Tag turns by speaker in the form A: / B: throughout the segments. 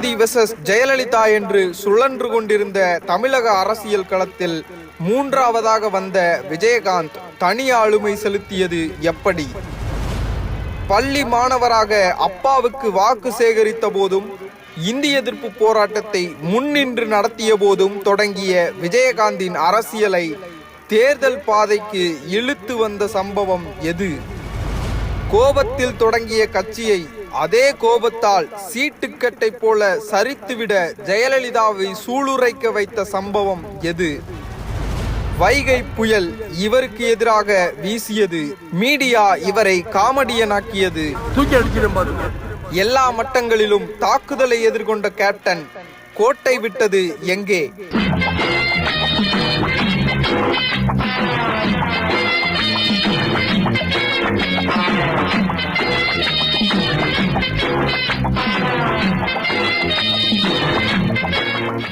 A: Karunanidhi versus Jayalalithaa என்று சுழன்று கொண்டிருந்த தமிழக அரசியல் களத்தில் மூன்றாவதாக வந்த விஜயகாந்த் தனி ஆளுமை செலுத்தியது எப்படி? பள்ளி மாணவராக அப்பாவுக்கு வாக்கு சேகரித்த போதும், இந்திய எதிர்ப்பு போராட்டத்தை முன்னின்று நடத்திய போதும் தொடங்கிய விஜயகாந்தின் அரசியலை தேர்தல் பாதைக்கு இழுத்து வந்த சம்பவம் எது? கோபத்தில் தொடங்கிய கட்சியை அதே கோபத்தால் சீட்டுக்கட்டை போல சரித்துவிட ஜெயலலிதாவை சூளுரைக்க வைத்த சம்பவம் எது? வைகை புயல் இவருக்கு எதிராக வீசியது, மீடியா இவரை காமெடியனாக்கியது. எல்லா மட்டங்களிலும் தாக்குதலை எதிர்கொண்ட கேப்டன் கோட்டை விட்டது எங்கே?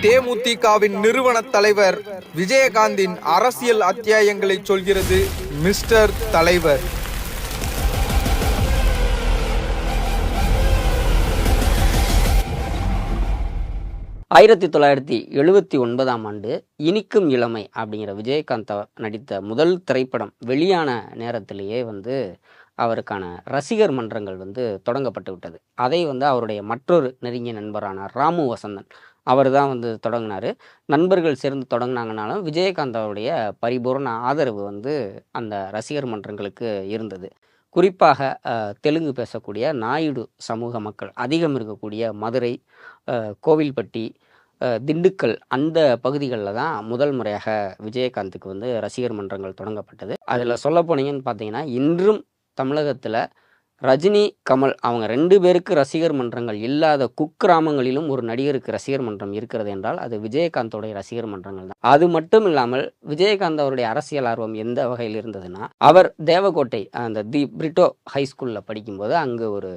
A: தேமுதிகவின் நிறுவன தலைவர் விஜயகாந்தின் அரசியல் அத்தியாயங்களை சொல்கிறது மிஸ்டர் தலைவர்.
B: ஆயிரத்தி 1979 ஆண்டு இனிக்கும் இளமை அப்படிங்கிற விஜயகாந்த் நடித்த முதல் திரைப்படம் வெளியான நேரத்திலேயே அவருக்கான ரசிகர் மன்றங்கள் தொடங்கப்பட்டு விட்டது. அதை அவருடைய மற்றொரு நெருங்கிய நண்பரான ராமு வசந்தன் அவர் தான் தொடங்கினார். நண்பர்கள் சேர்ந்து தொடங்கினாங்கனாலும் விஜயகாந்த் அவருடைய பரிபூர்ண ஆதரவு அந்த ரசிகர் மன்றங்களுக்கு இருந்தது. குறிப்பாக தெலுங்கு பேசக்கூடிய நாயுடு சமூக மக்கள் அதிகம் இருக்கக்கூடிய மதுரை, கோவில்பட்டி, திண்டுக்கல் அந்த பகுதிகளில் தான் முதல் முறையாக விஜயகாந்துக்கு ரசிகர் மன்றங்கள் தொடங்கப்பட்டது. அதில் சொல்ல போனீங்கன்னு பார்த்தீங்கன்னா, இன்றும் தமிழகத்தில் ரஜினி, கமல் அவங்க 2 பேருக்கு ரசிகர் மன்றங்கள் இல்லாத குக்கிராமங்களிலும் ஒரு நடிகருக்கு ரசிகர் மன்றம் இருக்கிறது என்றால் அது விஜயகாந்தோடைய ரசிகர் மன்றங்கள் தான். அது மட்டும் இல்லாமல் விஜயகாந்த் அவருடைய அரசியல் ஆர்வம் எந்த வகையில் இருந்ததுன்னா, அவர் தேவகோட்டை அந்த தி பிரிட்டோ ஹைஸ்கூலில் படிக்கும்போது அங்கு ஒரு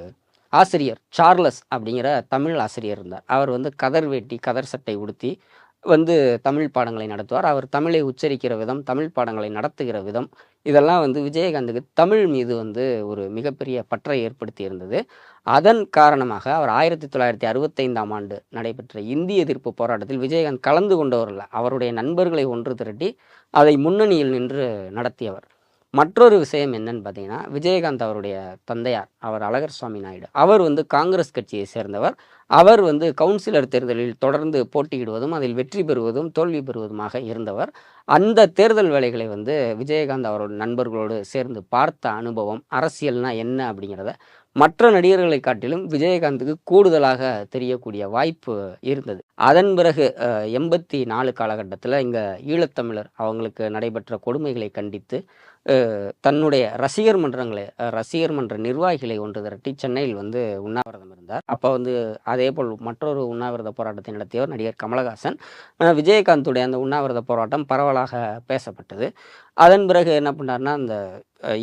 B: ஆசிரியர் சார்லஸ் அப்படிங்கிற தமிழ் ஆசிரியர் இருந்தார். அவர் கதர் வேட்டி, கதர் சட்டை உடுத்தி தமிழ் பாடங்களை நடத்துவார். அவர் தமிழை உச்சரிக்கிற விதம், தமிழ் பாடங்களை நடத்துகிற விதம் இதெல்லாம் விஜயகாந்துக்கு தமிழ் மீது ஒரு மிகப்பெரிய பற்றை ஏற்படுத்தி இருந்தது. அதன் காரணமாக அவர் 1965 ஆண்டு நடைபெற்ற இந்திய எதிர்ப்பு போராட்டத்தில் விஜயகாந்த் கலந்து கொண்டவர்கள் அவருடைய நண்பர்களை ஒன்று திரட்டி அதை முன்னணியில் நின்று நடத்தியவர். மற்றொரு விஷயம் என்னன்னு பார்த்தீங்கன்னா, விஜயகாந்த் அவருடைய தந்தையார் அவர் அழகர் சுவாமி நாயுடு அவர் காங்கிரஸ் கட்சியை சேர்ந்தவர். அவர் கவுன்சிலர் தேர்தலில் தொடர்ந்து போட்டியிடுவதும் அதில் வெற்றி பெறுவதும் தோல்வி பெறுவதுமாக இருந்தவர். அந்த தேர்தல் வேலைகளை விஜயகாந்த் அவரோட நண்பர்களோடு சேர்ந்து பார்த்த அனுபவம், அரசியல்னா என்ன அப்படிங்கிறத மற்ற நடிகர்களை காட்டிலும் விஜயகாந்துக்கு கூடுதலாக தெரியக்கூடிய வாய்ப்பு இருந்தது. அதன் பிறகு 84 காலகட்டத்தில் இங்கே ஈழத்தமிழர் அவங்களுக்கு நடைபெற்ற கொடுமைகளை கண்டித்து தன்னுடைய ரசிகர் மன்ற நிர்வாகிகளை ஒன்று திரட்டி சென்னையில் உண்ணாவிரதம் இருந்தார். அப்போ அதே போல் மற்றொரு உண்ணாவிரத போராட்டத்தை நடத்தியவர் நடிகர் கமலஹாசன். விஜயகாந்துடைய அந்த உண்ணாவிரத போராட்டம் பரவலாக பேசப்பட்டது. அதன் பிறகு என்ன பண்ணார்னா, அந்த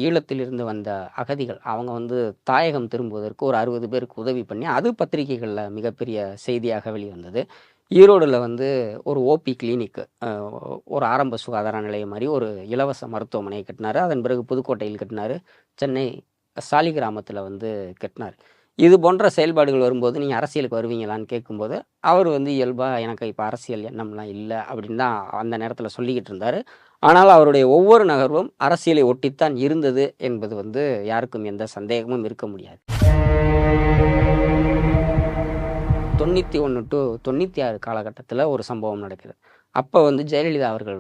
B: ஈழத்திலிருந்து வந்த அகதிகள் அவங்க தாயகம் திரும்புவதற்கு ஒரு 60 பேருக்கு உதவி பண்ணி அது பத்திரிகைகளில் மிகப்பெரிய செய்தியாக வெளிவந்தது. ஈரோடில் ஒரு ஓபி கிளினிக், ஒரு ஆரம்ப சுகாதார நிலையம் மாதிரி ஒரு இலவச மருத்துவமனையை கட்டினார். அதன் பிறகு புதுக்கோட்டையில் கட்டினார், சென்னை சாலிகிராமத்தில் கட்டினார். இது போன்ற செயல்பாடுகள் வரும்போது நீங்கள் அரசியலுக்கு வருவீங்களான்னு கேட்கும்போது அவர் இயல்பாக எனக்கு இப்போ அரசியல் எண்ணம்லாம் இல்லை அப்படின்னு தான் அந்த நேரத்தில் சொல்லிக்கிட்டு இருந்தார். ஆனால் அவருடைய ஒவ்வொரு நகர்வும் அரசியலை ஒட்டித்தான் இருந்தது என்பது யாருக்கும் எந்த சந்தேகமும் இருக்க முடியாது. 91 to 96 காலகட்டத்தில் ஒரு சம்பவம் நடக்குது. அப்போ ஜெயலலிதா அவர்கள்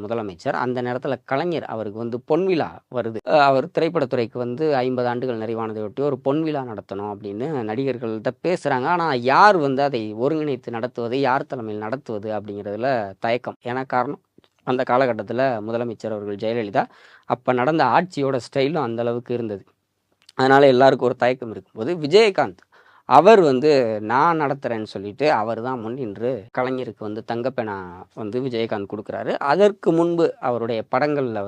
B: முதலமைச்சர். அந்த நேரத்தில் கலைஞர் அவருக்கு பொன்விழா வருது. அவர் திரைப்படத்துறைக்கு 50 ஆண்டுகள் நிறைவானதையொட்டி ஒரு பொன்விழா நடத்தணும் அப்படின்னு நடிகர்கள்ட்ட பேசுகிறாங்க. ஆனால் யார் அதை ஒருங்கிணைத்து நடத்துவது, யார் தலைமையில் நடத்துவது அப்படிங்கிறதுல தயக்கம். ஏன்னா காரணம், அந்த காலகட்டத்தில் முதலமைச்சர் அவர்கள் ஜெயலலிதா, அப்போ நடந்த ஆட்சியோட ஸ்டைலும் அந்தளவுக்கு இருந்தது. அதனால் எல்லாருக்கும் ஒரு தயக்கம் இருக்கும்போது விஜயகாந்த் அவர் நான் நடத்துகிறேன்னு சொல்லிட்டு அவர் தான் முன்னின்று கலைஞருக்கு தங்கப்பேனா விஜயகாந்த் கொடுக்குறாரு. அதற்கு முன்பு அவருடைய படங்களில்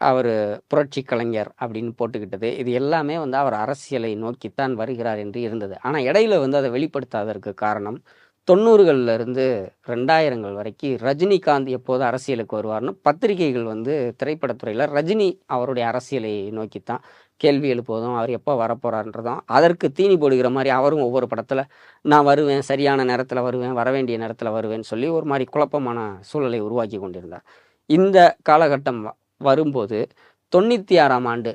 B: அவர் புரட்சி கலைஞர் அப்படின்னு போட்டுக்கிட்டது இது எல்லாமே அவர் அரசியலை நோக்கித்தான் வருகிறார் என்று இருந்தது. ஆனால் இடையில அதை வெளிப்படுத்தாததற்கு காரணம் 90களிலிருந்து 2000கள் வரைக்கும் ரஜினிகாந்த் எப்போது அரசியலுக்கு வருவார்னு பத்திரிகைகள் திரைப்படத்துறையில் ரஜினி அவருடைய அரசியலை நோக்கித்தான் கேள்வி எழுப்புவதும் அவர் எப்போ வரப்போகிறான்றதும் அதற்கு தீனி போடுகிற மாதிரி அவரும் ஒவ்வொரு படத்தில் நான் வருவேன், சரியான நேரத்தில் வருவேன், வர வேண்டிய நேரத்தில் வருவேன்னு சொல்லி ஒரு மாதிரி குழப்பமான சூழலை உருவாக்கி கொண்டிருந்தார். இந்த காலகட்டம் வரும்போது 96ஆம் ஆண்டு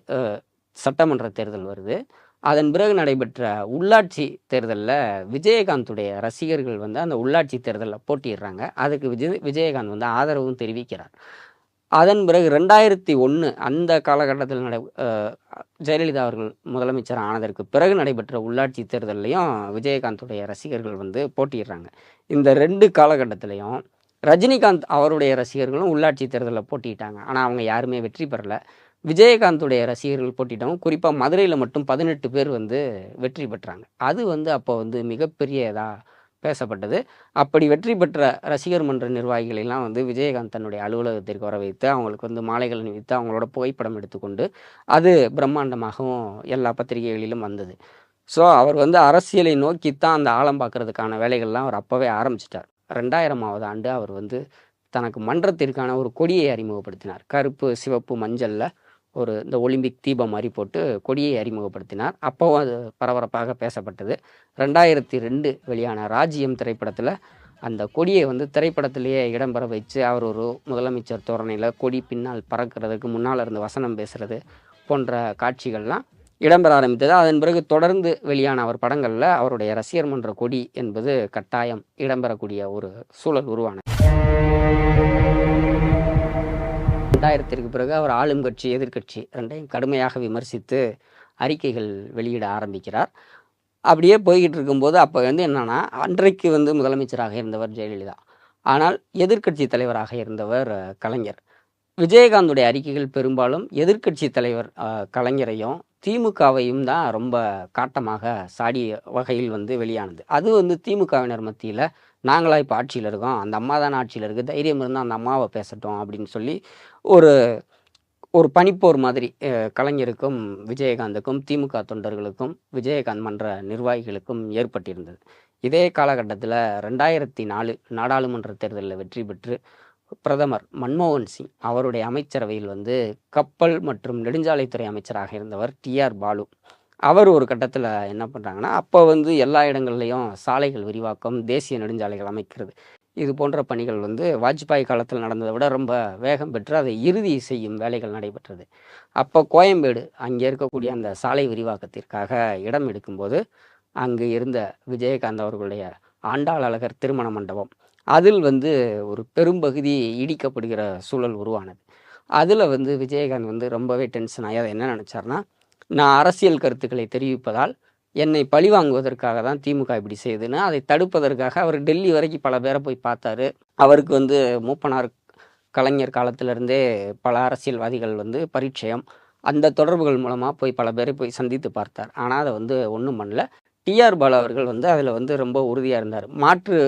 B: சட்டமன்ற தேர்தல் வருது. அதன் பிறகு நடைபெற்ற உள்ளாட்சி தேர்தலில் விஜயகாந்துடைய ரசிகர்கள் வந்து அந்த உள்ளாட்சி தேர்தலில் போட்டியிடுறாங்க. அதுக்கு விஜயகாந்த் வந்து ஆதரவும் தெரிவிக்கிறார். அதன் பிறகு 2001 அந்த காலகட்டத்தில் ஜெயலலிதா அவர்கள் முதலமைச்சர் ஆனதற்கு பிறகு நடைபெற்ற உள்ளாட்சி தேர்தல்லையும் விஜயகாந்துடைய ரசிகர்கள் வந்து போட்டியிடுறாங்க. இந்த 2 காலகட்டத்திலையும் ரஜினிகாந்த் அவருடைய ரசிகர்களும் உள்ளாட்சி தேர்தலில் போட்டிட்டாங்க. ஆனால் அவங்க யாருமே வெற்றி பெறலை. விஜயகாந்துடைய ரசிகர்கள் போட்டிட்டவங்க குறிப்பாக மதுரையில் மட்டும் 18 பேர் வந்து வெற்றி பெற்றாங்க. அது வந்து அப்போ வந்து மிகப்பெரிய இதாக பேசப்பட்டது. அப்படி வெற்றி பெற்ற ரசிகர் மன்ற நிர்வாகிகளெல்லாம் வந்து விஜயகாந்த் தன்னுடைய அலுவலகத்திற்கு வர வைத்து அவங்களுக்கு வந்து மாலைகள் அணிவித்து அவங்களோட புகைப்படம் எடுத்துக்கொண்டு அது பிரம்மாண்டமாகவும் எல்லா பத்திரிகைகளிலும் வந்தது. ஸோ அவர் வந்து அரசியலை நோக்கித்தான் அந்த ஆழம் பார்க்கறதுக்கான வேலைகள்லாம் அவர் அப்போவே ஆரம்பிச்சிட்டார். 2000ஆவது ஆண்டு அவர் வந்து தனக்கு மன்றத்திற்கான ஒரு கொடியை அறிமுகப்படுத்தினார். கருப்பு, சிவப்பு, மஞ்சளில் இந்த ஒலிம்பிக் தீபம் மாதிரி போட்டு கொடியை அறிமுகப்படுத்தினார். அப்போவும் அது பரபரப்பாக பேசப்பட்டது. 2002 வெளியான ராஜ்யம் திரைப்படத்தில் அந்த கொடியை வந்து திரைப்படத்திலேயே இடம்பெற வச்சு அவர் ஒரு முதலமைச்சர் தோரணையில் கொடி பின்னால் பறக்கிறதுக்கு முன்னால் இருந்து வசனம் பேசுகிறது போன்ற காட்சிகள்லாம் இடம்பெற ஆரம்பித்தது. அதன் பிறகு தொடர்ந்து வெளியான அவர் படங்களில் அவருடைய ரசிகர் மன்ற கொடி என்பது கட்டாயம் இடம்பெறக்கூடிய ஒரு சூழல் உருவானது. 2000ற்கு பிறகு அவர் ஆளும் கட்சி, எதிர்கட்சி ரெண்டையும் கடுமையாக விமர்சித்து அறிக்கைகள் வெளியிட ஆரம்பிக்கிறார். அப்படியே போய்கிட்டு இருக்கும்போது அப்போ வந்து என்னன்னா, அன்றைக்கு வந்து முதலமைச்சராக இருந்தவர் ஜெயலலிதா, ஆனால் எதிர்க்கட்சி தலைவராக இருந்தவர் கலைஞர். விஜயகாந்துடைய அறிக்கைகள் பெரும்பாலும் எதிர்க்கட்சி தலைவர் கலைஞரையும் திமுகவையும் தான் ரொம்ப காட்டமாக சாடிய வகையில் வந்து வெளியானது. அது வந்து திமுகவினர் மத்தியில் நாங்களா இப்போ ஆட்சியில் இருக்கோம், அந்த அம்மா தானே ஆட்சியில் இருக்குது, தைரியம் இருந்தால் அந்த அம்மாவை பேசட்டும் அப்படின்னு சொல்லி ஒரு ஒரு பனிப்போர் மாதிரி கலைஞருக்கும் விஜயகாந்துக்கும் திமுக தொண்டர்களுக்கும் விஜயகாந்த் மன்ற நிர்வாகிகளுக்கும் ஏற்பட்டிருந்தது. இதே காலகட்டத்தில் 2004 நாடாளுமன்ற தேர்தலில் வெற்றி பெற்று பிரதமர் மன்மோகன் சிங் அவருடைய அமைச்சரவையில் வந்து கப்பல் மற்றும் நெடுஞ்சாலைத்துறை அமைச்சராக இருந்தவர் டிஆர் பாலு. அவர் ஒரு கட்டத்தில் என்ன பண்ணுறாங்கன்னா, அப்போ வந்து எல்லா இடங்கள்லையும் சாலைகள் விரிவாக்கம், தேசிய நெடுஞ்சாலைகள் அமைக்கிறது, இது போன்ற பணிகள் வந்து வாஜ்பாய் காலத்தில் நடந்ததை விட ரொம்ப வேகம் பெற்று அதை இறுதி செய்யும் வேலைகள் நடைபெற்றது. அப்போ கோயம்பேடு அங்கே இருக்கக்கூடிய அந்த சாலை விரிவாக்கத்திற்காக இடம் எடுக்கும்போது அங்கு இருந்த விஜயகாந்த் அவர்களுடைய ஆண்டாள் அழகர் திருமண மண்டபம் அதில் வந்து ஒரு பெரும்பகுதி இடிக்கப்படுகிற சூழல் உருவானது. அதில் வந்து விஜயகாந்த் வந்து ரொம்பவே டென்ஷன் ஆகி அதை என்ன நினச்சார்னா, நான் அரசியல் கருத்துக்களை தெரிவிப்பதால் என்னை பழிவாங்குவதற்காக தான் திமுக இப்படி செய்யுதுன்னு அதை தடுப்பதற்காக அவர் டெல்லி வரைக்கும் பல பேரை போய் பார்த்தாரு. அவருக்கு வந்து மூப்பனார் கலைஞர் காலத்திலிருந்தே பல அரசியல்வாதிகள் வந்து பரிச்சயம். அந்த தொடர்புகள் மூலமாக போய் பல பேரை போய் சந்தித்து பார்த்தார். ஆனால் அதை வந்து ஒன்றும் பண்ணல. டிஆர் பாலு அவர்கள் வந்து அதில் வந்து ரொம்ப உறுதியாக இருந்தார். மாற்று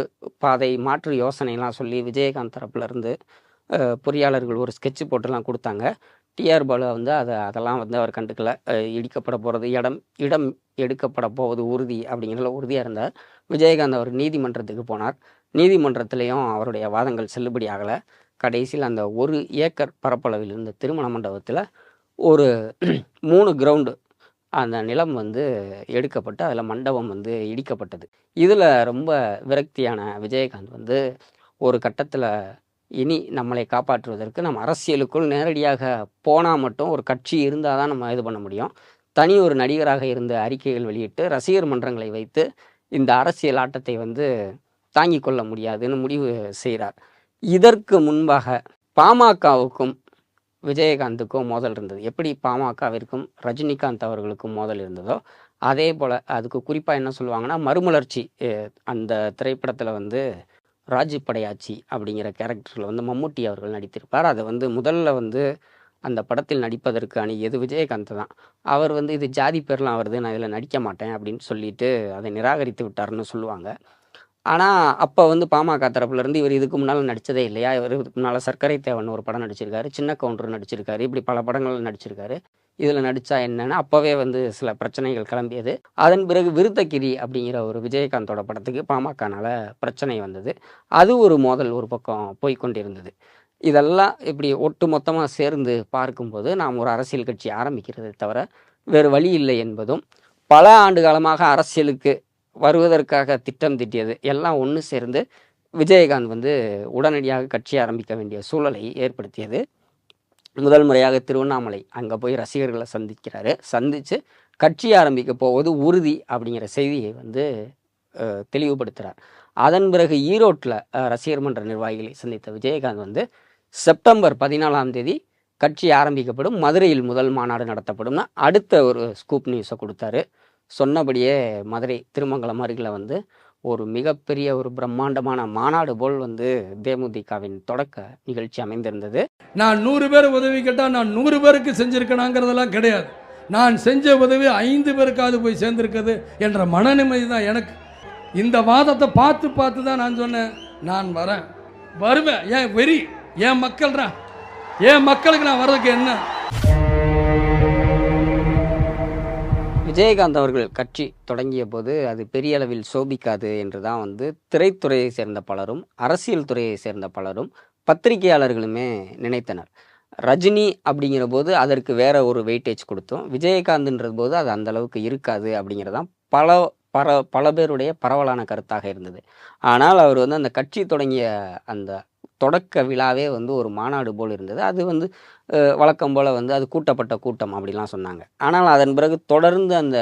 B: பாதை, மாற்று யோசனைலாம் சொல்லி விஜயகாந்த் தரப்புலேருந்து பொறியாளர்கள் ஒரு ஸ்கெட்சு போட்டுலாம் கொடுத்தாங்க. டிஆர் பாலு வந்து அதெல்லாம் வந்து அவர் கண்டுக்கல. இடிக்கப்பட போகிறது, இடம் எடுக்கப்பட போவது உறுதி அப்படிங்கிறதுல உறுதியாக இருந்தார். விஜயகாந்த் அவர் நீதிமன்றத்துக்கு போனார். நீதிமன்றத்திலையும் அவருடைய வாதங்கள் செல்லுபடி ஆகலை. கடைசியில் அந்த 1 ஏக்கர் பரப்பளவில் இருந்த திருமண மண்டபத்தில் ஒரு 3 கிரவுண்டு அந்த நிலம் வந்து எடுக்கப்பட்டு அதில் மண்டபம் வந்து இடிக்கப்பட்டது. இதில் ரொம்ப விரக்தியான விஜயகாந்த் வந்து ஒரு கட்டத்தில் இனி நம்மளை காப்பாற்றுவதற்கு நம்ம அரசியலுக்குள் நேரடியாக போனால் மட்டும் ஒரு கட்சி இருந்தால் தான் நம்ம இது பண்ண முடியும். தனி ஒரு நடிகராக இருந்த அறிக்கைகள் வெளியிட்டு ரசிகர் மன்றங்களை வைத்து இந்த அரசியல் ஆட்டத்தை வந்து தாங்கி கொள்ள முடியாதுன்னு முடிவு செய்கிறார். இதற்கு முன்பாக பாமகவுக்கும் விஜயகாந்துக்கும் மோதல் இருந்தது. எப்படி பாமகவிற்கும் ரஜினிகாந்த் அவர்களுக்கும் மோதல் இருந்ததோ அதே போல் அதுக்கு குறிப்பாக என்ன சொல்லுவாங்கன்னா, மறுமலர்ச்சி அந்த திரைப்படத்தில் வந்து ராஜிப்படையாச்சி அப்படிங்கிற கேரக்டரில் வந்து மம்முட்டி அவர்கள் நடித்திருப்பார். அதை வந்து முதல்ல வந்து அந்த படத்தில் நடிப்பதற்கு அணுகியது விஜயகாந்த் தான். அவர் வந்து இது ஜாதி பேர்லாம் வருது, நான் இதில் நடிக்க மாட்டேன் அப்படின்னு சொல்லிட்டு அதை நிராகரித்து விட்டார்னு சொல்லுவாங்க. ஆனால் அப்போ வந்து பாமக தரப்புலேருந்து இவர் இதுக்கு முன்னால் நடித்ததே இல்லையா, இவர் இதுக்கு முன்னால் சர்க்கரை தேவன் ஒரு படம் நடிச்சிருக்காரு, சின்ன கவுண்டர் நடிச்சிருக்காரு, இப்படி பல படங்கள் நடிச்சிருக்காரு, இதில் நடித்தா என்னன்னு அப்போவே வந்து சில பிரச்சனைகள் கிளம்பியது. அதன் பிறகு விருத்தகிரி அப்படிங்கிற ஒரு விஜயகாந்தோட படத்துக்கு பாமகனால பிரச்சனை வந்தது. அது ஒரு மோதல் ஒரு பக்கம் போய்கொண்டிருந்தது. இதெல்லாம் இப்படி ஒட்டு மொத்தமாக சேர்ந்து பார்க்கும்போது நாம் ஒரு அரசியல் கட்சி ஆரம்பிக்கிறதை தவிர வேறு வழி இல்லை என்பதும், பல ஆண்டு காலமாக அரசியலுக்கு வருவதற்காக திட்டம் தீட்டியது எல்லாம் ஒன்று சேர்ந்து விஜயகாந்த் வந்து உடனடியாக கட்சி ஆரம்பிக்க வேண்டிய சூழலை ஏற்படுத்தியது. முதல் முறையாக திருவண்ணாமலை அங்கே போய் ரசிகர்களை சந்திக்கிறாரு. சந்தித்து கட்சி ஆரம்பிக்க போவது உறுதி அப்படிங்கிற செய்தியை வந்து தெளிவுபடுத்துகிறார். அதன் பிறகு ஈரோட்டில் ரசிகர் மன்ற நிர்வாகிகளை சந்தித்த விஜயகாந்த் வந்து செப்டம்பர் 14ஆம் தேதி கட்சி ஆரம்பிக்கப்படும், மதுரையில் முதல் மாநாடு நடத்தப்படும்னா அடுத்த ஒரு ஸ்கூப் நியூஸை கொடுத்தாரு. சொன்னபடியே மதுரை திருமங்கலம் அருகில் வந்து ஒரு மிகப்பெரிய ஒரு பிரம்மாண்டமான மாநாடு போல் வந்து தேமுதிகவின் தொடக்க நிகழ்ச்சி அமைந்திருந்தது.
C: நான் 100 பேர் உதவி கேட்டால் நான் 100 பேருக்கு செஞ்சுருக்கேனாங்கிறதெல்லாம் கிடையாது. நான் செஞ்ச உதவி 5 பேருக்காவது போய் சேர்ந்துருக்குது என்ற மனநிம்மதி தான் எனக்கு. இந்த வாதத்தை பார்த்து தான் நான் சொன்னேன், நான் வருவேன். ஏன் வெறி, என் மக்கள்ரா, என் மக்களுக்கு நான் வர்றதுக்கு என்ன.
B: விஜயகாந்த் அவர்கள் கட்சி தொடங்கிய போது அது பெரிய அளவில் சோபிக்காது என்று தான் வந்து திரைத்துறையை சேர்ந்த பலரும், அரசியல் துறையை சேர்ந்த பலரும், பத்திரிகையாளர்களுமே நினைத்தனர். ரஜினி அப்படிங்கிற போது அதற்கு வேற ஒரு வெயிட்டேஜ் கொடுத்தோம், விஜயகாந்த்ன்றது போது அது அந்த அளவுக்கு இருக்காது அப்படிங்கிறதான் பல பேருடைய பரவலான கருத்தாக இருந்தது. ஆனால் அவர் வந்து அந்த கட்சி தொடங்கிய அந்த தொடக்க விழாவே வந்து ஒரு மாநாடு போல் இருந்தது. அது வந்து வழக்கம் போல் வந்து அது கூட்டப்பட்ட கூட்டம் அப்படிலாம் சொன்னாங்க. ஆனால் அதன் பிறகு தொடர்ந்து அந்த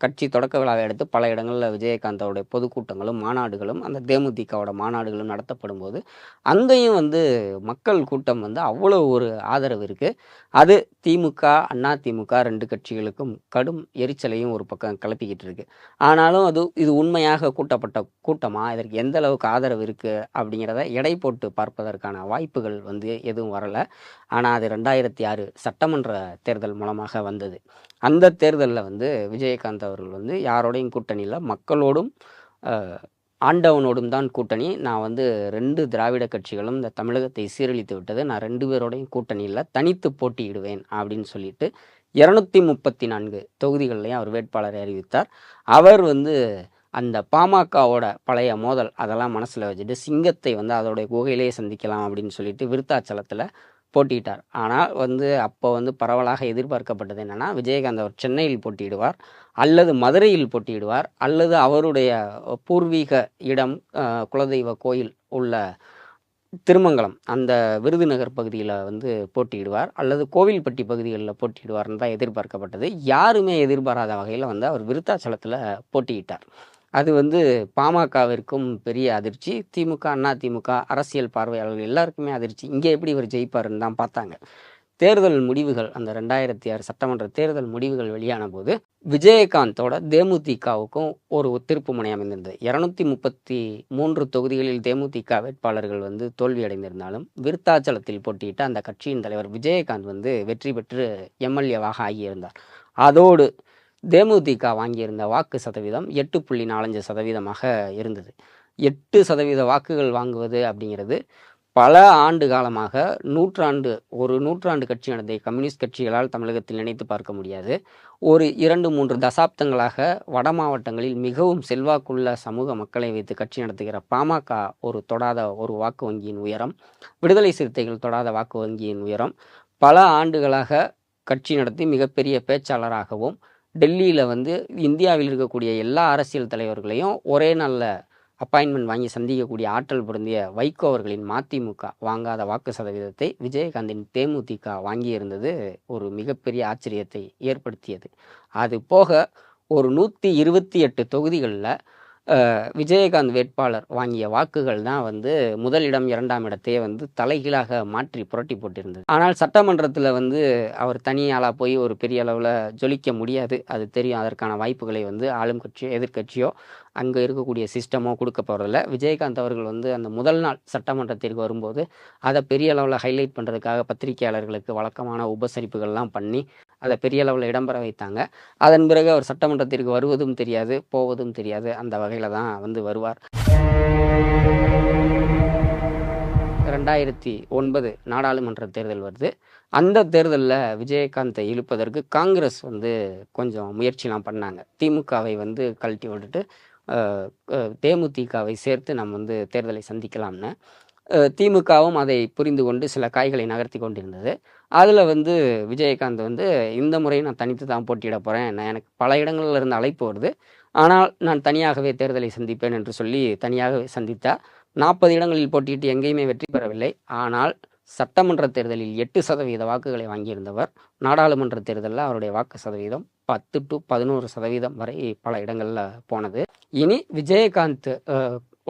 B: கட்சி தொடக்க விழாவை எடுத்து பல இடங்களில் விஜயகாந்தோடைய பொதுக்கூட்டங்களும் மாநாடுகளும் அந்த தேமுதிகவோட மாநாடுகளும் நடத்தப்படும் போது அங்கேயும் வந்து மக்கள் கூட்டம் வந்து அவ்வளோ ஒரு ஆதரவு இருக்குது. அது திமுக அதிமுக 2 கட்சிகளுக்கும் கடும் எரிச்சலையும் ஒரு பக்கம் கிளப்பிக்கிட்டு இருக்கு. ஆனாலும் இது உண்மையாக கூட்டப்பட்ட கூட்டமா, இதற்கு எந்த அளவுக்கு ஆதரவு இருக்குது அப்படிங்கிறத எடை போட்டு பார்ப்பதற்கான வாய்ப்புகள் வந்து எதுவும் வரலை. ஆனால் அது 2006 சட்டமன்ற தேர்தல் மூலமாக வந்தது. அந்த தேர்தலில் வந்து விஜயகாந்த் அவர்கள் வந்து யாரோடையும் கூட்டணியில், மக்களோடும் ஆண்டவனோடும் தான் கூட்டணி. நான் வந்து 2 திராவிட கட்சிகளும் இந்த தமிழகத்தை சீரழித்து விட்டது, நான் 2 பேரோடையும் கூட்டணியில் தனித்து போட்டியிடுவேன் அப்படின்னு சொல்லிட்டு 234 தொகுதிகள்லையும் அவர் வேட்பாளரை அறிவித்தார். அவர் வந்து அந்த பாமகவோட பழைய மோதல் அதெல்லாம் மனசில் வச்சுட்டு சிங்கத்தை வந்து அதோடைய குகையிலேயே சந்திக்கலாம் அப்படின்னு சொல்லிட்டு விருத்தாச்சலத்தில் போட்டியிட்டார். ஆனால் வந்து அப்போ வந்து பரவலாக எதிர்பார்க்கப்பட்டது என்னென்னா, விஜயகாந்த் அவர் சென்னையில் போட்டியிடுவார், அல்லது மதுரையில் போட்டியிடுவார், அல்லது அவருடைய பூர்வீக இடம் குலதெய்வ கோயில் உள்ள திருமங்கலம் அந்த விருதுநகர் பகுதியில் வந்து போட்டியிடுவார், அல்லது கோவில்பட்டி பகுதிகளில் போட்டியிடுவார்னு தான் எதிர்பார்க்கப்பட்டது. யாருமே எதிர்பாராத வகையில் வந்து அவர் விருத்தாச்சலத்தில் போட்டியிட்டார். அது வந்து பாமகவிற்கும் பெரிய அதிர்ச்சி, திமுக அதிமுக அரசியல் பார்வையாளர்கள் எல்லாருக்குமே அதிர்ச்சி. இங்கே எப்படி இவர் ஜெயிப்பாருன்னு தான் பார்த்தாங்க. தேர்தல் முடிவுகள், அந்த 2006 சட்டமன்ற தேர்தல் முடிவுகள் வெளியான போது விஜயகாந்தோட தேமுதிகவுக்கும் ஒரு திருப்பு முனை அமைந்திருந்தது. 233 தொகுதிகளில் தேமுதிக வேட்பாளர்கள் வந்து தோல்வி அடைந்திருந்தாலும் விருத்தாச்சலத்தில் போட்டியிட்ட அந்த கட்சியின் தலைவர் விஜயகாந்த் வந்து வெற்றி பெற்று எம்எல்ஏவாக ஆகியிருந்தார். அதோடு தேமுதிக வாங்கியிருந்த வாக்கு சதவீதம் 8.45% இருந்தது. 8% வாக்குகள் வாங்குவது அப்படிங்கிறது பல ஆண்டு காலமாக ஒரு நூற்றாண்டு கட்சி நடந்த கம்யூனிஸ்ட் கட்சிகளால் தமிழகத்தில் நினைத்து பார்க்க முடியாது. ஒரு 2-3 தசாப்தங்களாக வட மாவட்டங்களில் மிகவும் செல்வாக்குள்ள சமூக மக்களை வைத்து கட்சி நடத்துகிற பாமக தொடாத ஒரு வாக்கு வங்கியின் உயரம், விடுதலை சிறுத்தைகள் தொடாத வாக்கு வங்கியின் உயரம், பல ஆண்டுகளாக கட்சி நடத்தி மிகப்பெரிய பேச்சாளராகவும் டெல்லியில் வந்து இந்தியாவில் இருக்கக்கூடிய எல்லா அரசியல் தலைவர்களையும் ஒரே நாளில் அப்பாயின்மெண்ட் வாங்கி சந்திக்கக்கூடிய ஆற்றல் பொருந்திய வைகோ அவர்களின் மதிமுக வாங்காத வாக்கு சதவீதத்தை விஜயகாந்தின் தேமுதிக வாங்கியிருந்தது ஒரு மிகப்பெரிய ஆச்சரியத்தை ஏற்படுத்தியது. அது போக ஒரு 128 தொகுதிகளில் விஜயகாந்த் வேட்பாளர் வாங்கிய வாக்குகள் தான் வந்து முதலிடம் 2ஆம் இடத்தையே வந்து தலைகீழாக மாற்றி புரட்டி போட்டிருந்தது. ஆனால் சட்டமன்றத்தில் வந்து அவர் தனியாளாக போய் ஒரு பெரிய அளவில் ஜொலிக்க முடியாது, அது தெரியும். அதற்கான வாய்ப்புகளை வந்து ஆளும் கட்சியோ எதிர்கட்சியோ அங்கே இருக்கக்கூடிய சிஸ்டமோ கொடுக்க போகிறதில்ல. விஜயகாந்த் அவர்கள் வந்து அந்த முதல் நாள் சட்டமன்றத்திற்கு வரும்போது அதை பெரிய அளவில் ஹைலைட் பண்ணுறதுக்காக பத்திரிகையாளர்களுக்கு வழக்கமான உபசரிப்புகள்லாம் பண்ணி அதை பெரிய அளவில் இடம்பெற வைத்தாங்க. அதன் பிறகு அவர் சட்டமன்றத்திற்கு வருவதும் தெரியாது, போவதும் தெரியாது, அந்த வகையில் தான் வந்து வருவார். 2009 நாடாளுமன்ற தேர்தல் வருது. அந்த தேர்தலில் விஜயகாந்தை இழுப்பதற்கு காங்கிரஸ் வந்து கொஞ்சம் முயற்சிலாம் பண்ணாங்க. திமுகவை வந்து கழட்டி விட்டுட்டு தேமுதிகவை சேர்த்து நம்ம வந்து தேர்தலை சந்திக்கலாம்னு. திமுகவும் அதை புரிந்து கொண்டு சில காய்களை நகர்த்தி கொண்டிருந்தது. அதில் வந்து விஜயகாந்த் வந்து இந்த முறை நான் தனித்து தான் போட்டியிட போகிறேன், எனக்கு பல இடங்கள்ல இருந்து அழைப்பு வருது, ஆனால் நான் தனியாகவே தேர்தலை சந்திப்பேன் என்று சொல்லி தனியாகவே சந்தித்தார். 40 இடங்களில் போட்டியிட்டு எங்கேயுமே வெற்றி பெறவில்லை. ஆனால் சட்டமன்ற தேர்தலில் 8% வாக்குகளை வாங்கியிருந்தவர். நாடாளுமன்ற தேர்தலில் அவருடைய வாக்கு சதவீதம் 10 to 11% வரை பல இடங்களில் போனது. இனி விஜயகாந்த்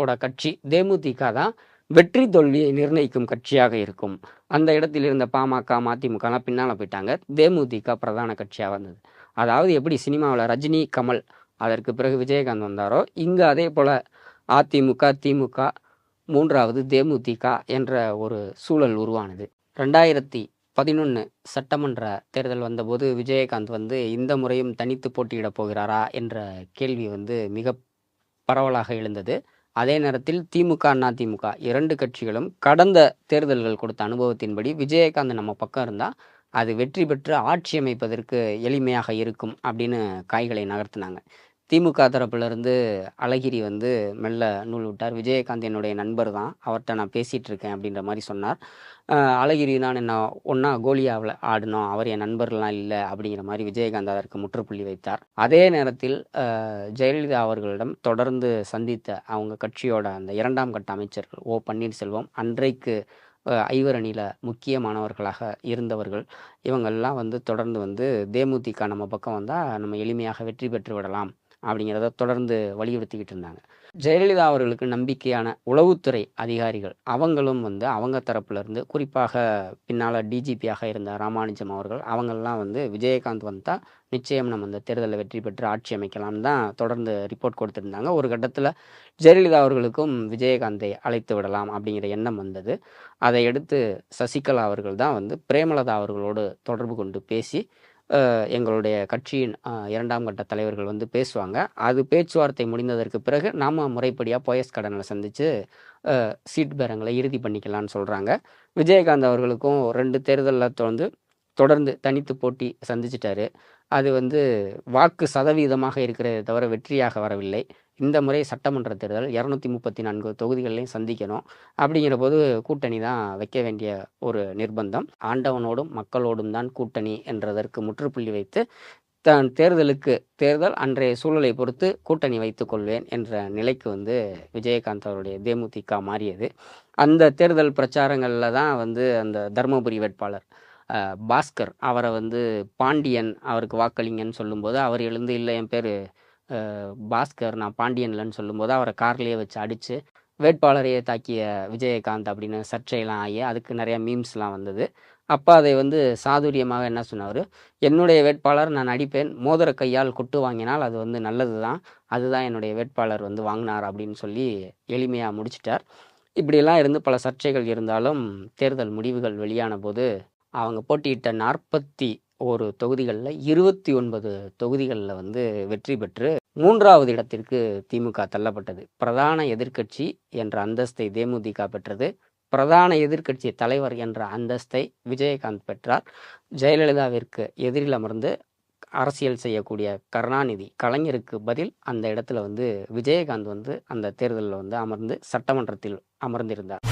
B: ஓட கட்சி தேமுதிக தான் வெற்றி தோல்வியை நிர்ணயிக்கும் கட்சியாக இருக்கும். அந்த இடத்தில் இருந்த பாமக, மதிமுகலாம் பின்னால் போயிட்டாங்க. தேமுதிக பிரதான கட்சியாக வந்தது. அதாவது எப்படி சினிமாவில் ரஜினி, கமல், அதற்கு பிறகு விஜயகாந்த் வந்தாரோ, இங்கே அதே போல் அதிமுக, திமுக, மூன்றாவது தேமுதிக என்ற ஒரு சூழல் உருவானது. 2011 சட்டமன்ற தேர்தல் வந்தபோது விஜயகாந்த் வந்து இந்த முறையும் தனித்து போட்டியிடப் போகிறாரா என்ற கேள்வி வந்து மிக பரவலாக எழுந்தது. அதே நேரத்தில் திமுக, அதிமுக 2 கட்சிகளும் கடந்த தேர்தல்கள் கொடுத்த அனுபவத்தின்படி விஜயகாந்த் நம்ம பக்கம் இருந்தால் அது வெற்றி பெற்று ஆட்சி அமைப்பதற்கு எளிமையாக இருக்கும் அப்படின்னு காய்களை நகர்த்தினாங்க. திமுக தரப்புலேருந்து அழகிரி வந்து மெல்ல நூல் விட்டார். விஜயகாந்த் என்னுடைய நண்பர் தான், அவர்கிட்ட நான் பேசிகிட்டு இருக்கேன் அப்படின்ற மாதிரி சொன்னார். அழகிரி நான் என்ன ஒன்றா கோலியாவில் ஆடினோம், அவர் என் நண்பர்லாம் இல்லை அப்படிங்கிற மாதிரி விஜயகாந்த் அதற்கு முற்றுப்புள்ளி வைத்தார். அதே நேரத்தில் ஜெயலலிதா அவர்களிடம் தொடர்ந்து சந்தித்த அவங்க கட்சியோட அந்த 2ஆம் கட்ட அமைச்சர்கள் ஓ பன்னீர்செல்வம், அன்றைக்கு ஐவரணியில் முக்கியமானவர்களாக இருந்தவர்கள், இவங்கள்லாம் வந்து தொடர்ந்து வந்து தேமுதிக நம்ம பக்கம் வந்தால் நம்ம எளிமையாக வெற்றி பெற்று விடலாம் அப்படிங்கிறத தொடர்ந்து வலியுறுத்திக்கிட்டு இருந்தாங்க. ஜெயலலிதா அவர்களுக்கு நம்பிக்கையான உளவுத்துறை அதிகாரிகள் அவங்களும் வந்து அவங்க தரப்புலேருந்து, குறிப்பாக பின்னால் டிஜிபியாக இருந்த ராமானுஜம் அவர்கள், அவங்கெல்லாம் வந்து விஜயகாந்த் வந்தால் நிச்சயம் நம்ம இந்த தேர்தலில் வெற்றி பெற்று ஆட்சி அமைக்கலாம்னு தான் தொடர்ந்து ரிப்போர்ட் கொடுத்துருந்தாங்க. ஒரு கட்டத்தில் ஜெயலலிதா அவர்களுக்கும் விஜயகாந்தை அழைத்து விடலாம் அப்படிங்கிற எண்ணம் வந்தது. அதை எடுத்து சசிகலா அவர்கள் தான் வந்து பிரேமலதா அவர்களோடு தொடர்பு கொண்டு பேசி எங்களுடைய கட்சியின் 2ஆம் கட்ட தலைவர்கள் வந்து பேசுவாங்க, அது பேச்சுவார்த்தை முடிந்ததற்கு பிறகு நாம் முறைப்படியாக போயஸ் கடனில் சந்தித்து சீட் பேரங்களை இறுதி பண்ணிக்கலான்னு சொல்கிறாங்க. விஜயகாந்த் அவர்களுக்கும் 2 தேர்தலில் தொடர்ந்து தனித்து போட்டி சந்திச்சிட்டாரு. அது வந்து வாக்கு சதவீதமாக இருக்கிறதே தவிர வெற்றியாக வரவில்லை. இந்த முறை சட்டமன்ற தேர்தல் 234 தொகுதிகளையும் சந்திக்கணும். அப்படிங்கிற போது கூட்டணி தான் வைக்க வேண்டிய ஒரு நிர்பந்தம். ஆண்டவனோடும் மக்களோடும் தான் கூட்டணி என்றதற்கு முற்றுப்புள்ளி வைத்து தான் தேர்தல் அன்றைய சூழலை பொறுத்து கூட்டணி வைத்து கொள்வேன் என்ற நிலைக்கு வந்து விஜயகாந்த் அவருடைய தேமுதிக மாறியது. அந்த தேர்தல் பிரச்சாரங்களில் தான் வந்து அந்த தருமபுரி வேட்பாளர் பாஸ்கர் அவரை வந்து பாண்டியன் அவருக்கு வாக்களிங்கன்னு சொல்லும்போது அவர் எழுந்து இல்லை என் பேர் பாஸ்கர் நான் பாண்டியன்லன்னு சொல்லும்போது அவரை கார்லேயே வச்சு அடித்து வேட்பாளரையே தாக்கிய விஜயகாந்த் அப்படின்னு சர்ச்சையெல்லாம் ஆகி அதுக்கு நிறையா மீம்ஸ்லாம் வந்தது. அப்போ அதை வந்து சாதுரியமாக என்ன சொன்னார், என்னுடைய வேட்பாளர் நான் அடிப்பேன், மோதிர கையால் கொட்டு வாங்கினால் அது வந்து நல்லது தான், அதுதான் என்னுடைய வேட்பாளர் வந்து வாங்கினார் அப்படின்னு சொல்லி எளிமையாக முடிச்சிட்டார். இப்படியெல்லாம் இருந்து பல சர்ச்சைகள் இருந்தாலும் தேர்தல் முடிவுகள் வெளியான போது அவங்க போட்டியிட்ட 41 தொகுதிகளில் 29 தொகுதிகளில் வந்து வெற்றி பெற்று 3வது இடத்திற்கு திமுக தள்ளப்பட்டது. பிரதான எதிர்க்கட்சி என்ற அந்தஸ்தை தேமுதிக பெற்றது. பிரதான எதிர்க்கட்சி தலைவர் என்ற அந்தஸ்தை விஜயகாந்த் பெற்றார். ஜெயலலிதாவிற்கு எதிரில் அமர்ந்து அரசியல் செய்யக்கூடிய கருணாநிதி, கலைஞருக்கு பதில் அந்த இடத்துல வந்து விஜயகாந்த் வந்து அந்த தேர்தலில் வந்து அமர்ந்து சட்டமன்றத்தில் அமர்ந்திருந்தார்.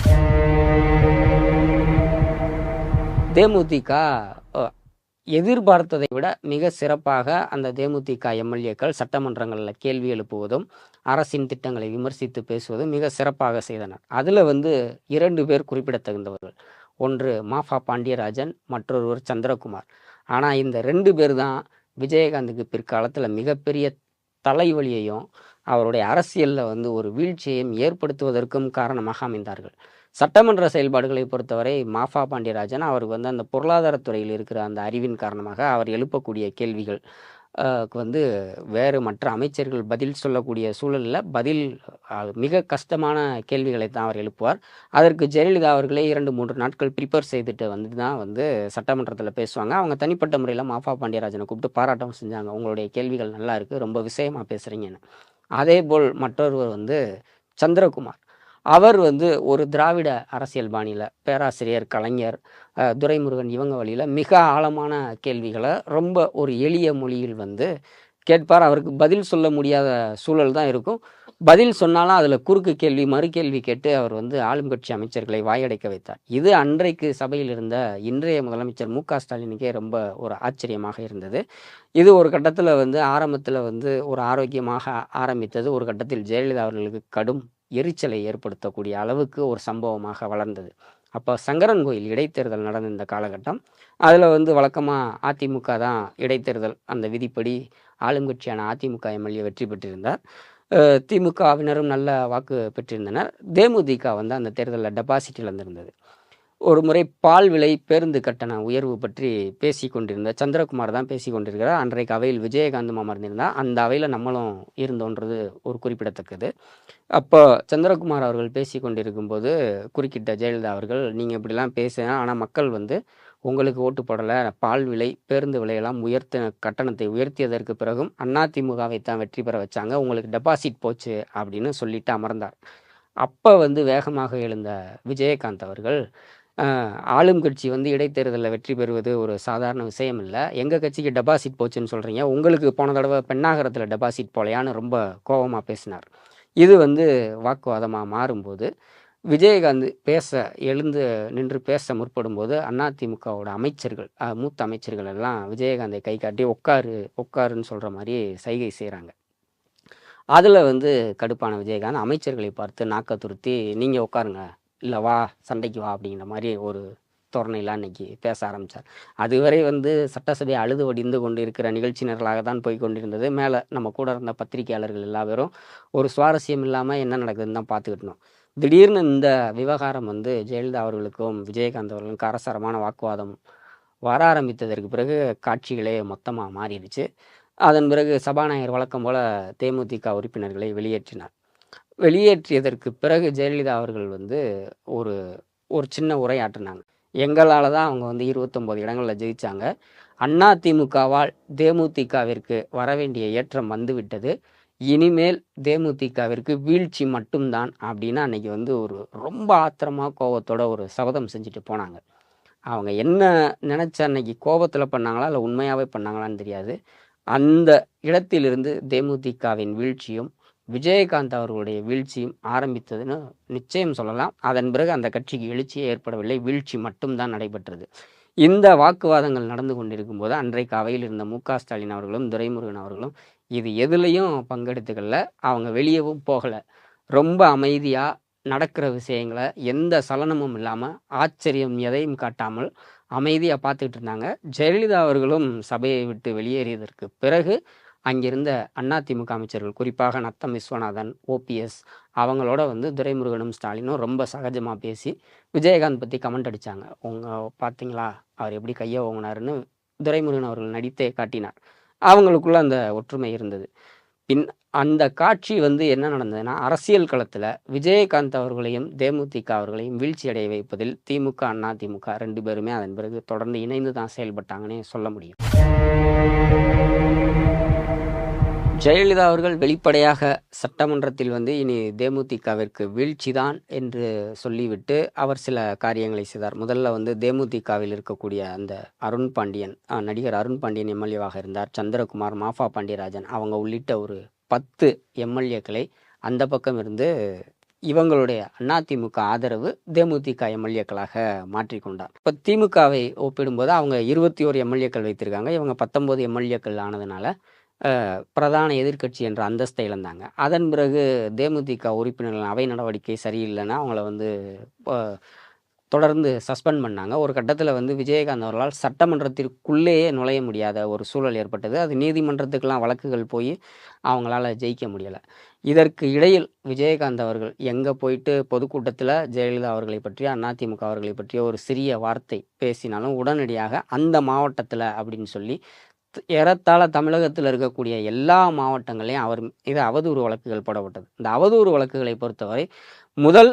B: தேமுதிக எதிர்பார்த்ததை விட மிக சிறப்பாக அந்த தேமுதிக எம்எல்ஏக்கள் சட்டமன்றங்களில் கேள்வி எழுப்புவதும் அரசின் திட்டங்களை விமர்சித்து பேசுவதும் மிக சிறப்பாக செய்தனர். அதில் வந்து 2 பேர் குறிப்பிடத்தகுந்தவர்கள். ஒன்று மாஃபா பாண்டியராஜன், மற்றொருவர் சந்திரகுமார். ஆனால் இந்த 2 பேர் தான் விஜயகாந்துக்கு பிற்காலத்தில் மிகப்பெரிய தலைவலியையும் அவருடைய அரசியலில் வந்து ஒரு வீழ்ச்சியையும் ஏற்படுத்துவதற்கும் காரணமாக அமைந்தார்கள். சட்டமன்ற செயல்பாடுகளை பொறுத்தவரை மாஃபா பாண்டியராஜன் அவருக்கு வந்து அந்த பொருளாதாரத்துறையில் இருக்கிற அந்த அறிவின் காரணமாக அவர் எழுப்பக்கூடிய கேள்விகள் வந்து வேறு மற்ற அமைச்சர்கள் பதில் சொல்லக்கூடிய சூழலில் மிக கஷ்டமான கேள்விகளை தான் அவர் எழுப்புவார். அதற்கு ஜெயலலிதா அவர்களே 2-3 நாட்கள் ப்ரிப்பேர் செய்துட்டு வந்து தான் வந்து சட்டமன்றத்தில் பேசுவாங்க. அவங்க தனிப்பட்ட முறையில் மாஃபா பாண்டியராஜனை கூப்பிட்டு பாராட்டவும் செஞ்சாங்க, உங்களுடைய கேள்விகள் நல்லா இருக்குது, ரொம்ப விஷயமாக பேசுகிறீங்கன்னு. அதே போல் மற்றொருவர் வந்து சந்திரகுமார், அவர் வந்து ஒரு திராவிட அரசியல் பாணியில் பேராசிரியர், கலைஞர், துரைமுருகன் இவங்க வழியில் மிக ஆழமான கேள்விகளை ரொம்ப ஒரு எளிய மொழியில் வந்து கேட்பார். அவருக்கு பதில் சொல்ல முடியாத சூழல் தான் இருக்கும். பதில் சொன்னாலும் அதில் குறுக்கு கேள்வி மறு கேள்வி கேட்டு அவர் வந்து ஆளும் கட்சி அமைச்சர்களை வாயடைக்க வைத்தார். இது அன்றைக்கு சபையில் இருந்த இன்றைய முதலமைச்சர் மு க ஸ்டாலினுக்கே ரொம்ப ஒரு ஆச்சரியமாக இருந்தது. இது ஒரு கட்டத்தில் வந்து ஆரம்பத்தில் வந்து ஒரு ஆரோக்கியமாக ஆரம்பித்தது. ஒரு கட்டத்தில் ஜெயலலிதா அவர்களுக்கு கடும் எரிச்சலை ஏற்படுத்தக்கூடிய அளவுக்கு ஒரு சம்பவமாக வளர்ந்தது. அப்போ சங்கரன்கோயில் இடைத்தேர்தல் நடந்த இந்த காலகட்டம். அதில் வந்து வழக்கமாக அதிமுக தான் இடைத்தேர்தல் அந்த விதிப்படி ஆளுங்கட்சியான அதிமுக எம்எல்ஏ வெற்றி பெற்றிருந்தார். திமுகவினரும் நல்ல வாக்கு பெற்றிருந்தனர். தேமுதிக வந்து அந்த தேர்தலில் டெபாசிட் இழந்திருந்தது. ஒரு முறை பால் விலை பேருந்து கட்டண உயர்வு பற்றி பேசி கொண்டிருந்த சந்திரகுமார் தான் பேசி கொண்டிருக்கிறார். அன்றைக்கு அவையில் விஜயகாந்தும் அமர்ந்திருந்தார். அந்த அவையில் நம்மளும் இருந்தோன்றது ஒரு குறிப்பிடத்தக்கது. அப்போ சந்திரகுமார் அவர்கள் பேசி கொண்டிருக்கும்போது குறுக்கிட்ட ஜெயலலிதா அவர்கள், நீங்கள் இப்படிலாம் பேசுங்க, ஆனால் மக்கள் வந்து உங்களுக்கு ஓட்டு போடலை, பால் விலை பேருந்து விலையெல்லாம் கட்டணத்தை உயர்த்தியதற்கு பிறகும் அதிமுகவை தான் வெற்றி பெற வச்சாங்க, உங்களுக்கு டெபாசிட் போச்சு அப்படின்னு சொல்லிட்டு அமர்ந்தார். அப்போ வந்து வேகமாக எழுந்த விஜயகாந்த் அவர்கள், ஆளும் கட்சி வந்து இடைத்தேர்தலில் வெற்றி பெறுவது ஒரு சாதாரண விஷயம் இல்லை, எங்கள் கட்சிக்கு டெபாசிட் போச்சுன்னு சொல்கிறீங்க, உங்களுக்கு போன தடவை பெண்ணாகரத்தில் டெபாசிட் போலையான்னு ரொம்ப கோபமாக பேசினார். இது வந்து வாக்குவாதமாக மாறும்போது விஜயகாந்த் எழுந்து நின்று பேச முற்படும்போது அதிமுகவோட அமைச்சர்கள், மூத்த அமைச்சர்கள் எல்லாம் விஜயகாந்தை கை காட்டி உட்காருன்னு சொல்கிற மாதிரி சைகை செய்கிறாங்க. அதில் வந்து கடுப்பான விஜயகாந்த் அமைச்சர்களை பார்த்து நாக்க துருத்தி, நீங்கள் உட்காருங்க, இல்லை வா சண்டைக்கு வா அப்படிங்கிற மாதிரி ஒரு தோரணையெல்லாம் இன்னைக்கு பேச ஆரம்பித்தார். அதுவரை வந்து சட்டசபை அழுது வடிந்து கொண்டு இருக்கிற நிகழ்ச்சியினர்களாக தான் போய் கொண்டிருந்தது. மேலே நம்ம கூட இருந்த பத்திரிகையாளர்கள் எல்லா பேரும் ஒரு சுவாரஸ்யம் இல்லாமல் என்ன நடக்குதுன்னு தான் பார்த்துக்கிட்டோம். திடீர்னு இந்த விவகாரம் வந்து ஜெயலலிதா அவர்களுக்கும் விஜயகாந்த் அவர்களுக்கும் காரசாரமான வாக்குவாதம் வர ஆரம்பித்ததற்கு பிறகு காட்சிகளே மொத்தமாக மாறிடுச்சு. அதன் பிறகு சபாநாயகர் வழக்கம் போல் தேமுதிக உறுப்பினர்களை வெளியேற்றினார். வெளியேற்றியதற்கு பிறகு ஜெயலலிதா அவர்கள் வந்து ஒரு ஒரு சின்ன உரையாற்றினாங்க. எங்களால் தான் அவங்க வந்து 29 இடங்களில் ஜெயித்தாங்க, அதிமுகவால் தேமுதிகவிற்கு வரவேண்டிய ஏற்றம் வந்துவிட்டது, இனிமேல் தேமுதிகவிற்கு வீழ்ச்சி மட்டும்தான் அப்படின்னு அன்னைக்கு வந்து ஒரு ரொம்ப ஆத்திரமாக கோபத்தோட ஒரு சபதம் செஞ்சுட்டு போனாங்க. அவங்க என்ன நினச்ச அன்னைக்கு கோபத்தில் பண்ணாங்களா இல்லை உண்மையாகவே பண்ணாங்களான்னு தெரியாது. அந்த இடத்திலிருந்து தேமுதிகவின் வீழ்ச்சியும் விஜயகாந்த் அவர்களுடைய வீழ்ச்சியும் ஆரம்பித்ததுன்னு நிச்சயம் சொல்லலாம். அதன் பிறகு அந்த கட்சிக்கு எழுச்சியே ஏற்படவில்லை, வீழ்ச்சி மட்டும்தான் நடைபெற்றது. இந்த வாக்குவாதங்கள் நடந்து கொண்டிருக்கும் போது அன்றைக்கு அவையில் இருந்த மு க ஸ்டாலின் அவர்களும் துரைமுருகன் அவர்களும் இது எதுலேயும் பங்கெடுத்துக்கல, அவங்க வெளியவும் போகலை, ரொம்ப அமைதியாக நடக்கிற விஷயங்களை எந்த சலனமும் இல்லாமல் ஆச்சரியம் எதையும் காட்டாமல் அமைதியாக பார்த்துக்கிட்டு இருந்தாங்க. ஜெயலலிதா அவர்களும் சபையை விட்டு வெளியேறியதற்கு பிறகு அங்கிருந்த அதிமுக அமைச்சர்கள், குறிப்பாக நத்தம் விஸ்வநாதன், ஓபிஎஸ் அவங்களோட வந்து துரைமுருகனும் ஸ்டாலினும் ரொம்ப சகஜமாக பேசி விஜயகாந்த் பற்றி கமெண்ட் அடித்தாங்க. பார்த்தீங்களா அவர் எப்படி கையை ஓங்கினாருன்னு துரைமுருகன் அவர்கள் நடித்தே காட்டினார். அவங்களுக்குள்ள அந்த ஒற்றுமை இருந்தது. அந்த காட்சி வந்து என்ன நடந்ததுன்னா, அரசியல் களத்தில் விஜயகாந்த் அவர்களையும் தேமுதிக அவர்களையும் வீழ்ச்சி அடைய வைப்பதில் திமுக அதிமுக 2 பேருமே அதன் பிறகு தொடர்ந்து இணைந்து தான் செயல்பட்டாங்கன்னே சொல்ல முடியும். ஜெயலலிதா அவர்கள் வெளிப்படையாக சட்டமன்றத்தில் வந்து இனி தேமுதிகவிற்கு வீழ்ச்சிதான் என்று சொல்லிவிட்டு அவர் சில காரியங்களை செய்தார். முதல்ல வந்து தேமுதிகவில் இருக்கக்கூடிய அந்த அருண் பாண்டியன், நடிகர் அருண் பாண்டியன் எம்எல்ஏவாக இருந்தார், சந்திரகுமார், மாஃபா பாண்டியராஜன் அவங்க உள்ளிட்ட ஒரு 10 எம்எல்ஏக்களை அந்த பக்கம் இருந்து இவங்களுடைய அதிமுக ஆதரவு தேமுதிக எம்எல்ஏக்களாக மாற்றிக்கொண்டார். இப்போ திமுகவை ஒப்பிடும்போது அவங்க 21 எம்எல்ஏக்கள் வைத்திருக்காங்க, இவங்க 19 எம்எல்ஏக்கள் ஆனதுனால பிரதான எதிர்க்கட்சி என்ற அந்தஸ்தை இழந்தாங்க. அதன் பிறகு தேமுதிக உறுப்பினர்கள் அவை நடவடிக்கை சரியில்லைன்னா அவங்கள வந்து தொடர்ந்து சஸ்பெண்ட் பண்ணாங்க. ஒரு கட்டத்தில் வந்து விஜயகாந்த் அவர்களால் சட்டமன்றத்திற்குள்ளேயே நுழைய முடியாத ஒரு சூழல் ஏற்பட்டது. அது நீதிமன்றத்துக்கெல்லாம் வழக்குகள் போய் அவங்களால ஜெயிக்க முடியலை. இதற்கு இடையில் விஜயகாந்த் அவர்கள் எங்கே போயிட்டு பொதுக்கூட்டத்தில் ஜெயலலிதா அவர்களை பற்றிய அதிமுக அவர்களை பற்றிய ஒரு சிறிய வார்த்தை பேசினாலும் உடனடியாக அந்த மாவட்டத்தில் அப்படின்னு சொல்லி ஏறத்தாழ தமிழகத்தில் இருக்கக்கூடிய எல்லா மாவட்டங்களையும் அவர் இது அவதூறு வழக்குகள் போடப்பட்டது. இந்த அவதூறு வழக்குகளை பொறுத்தவரை முதல்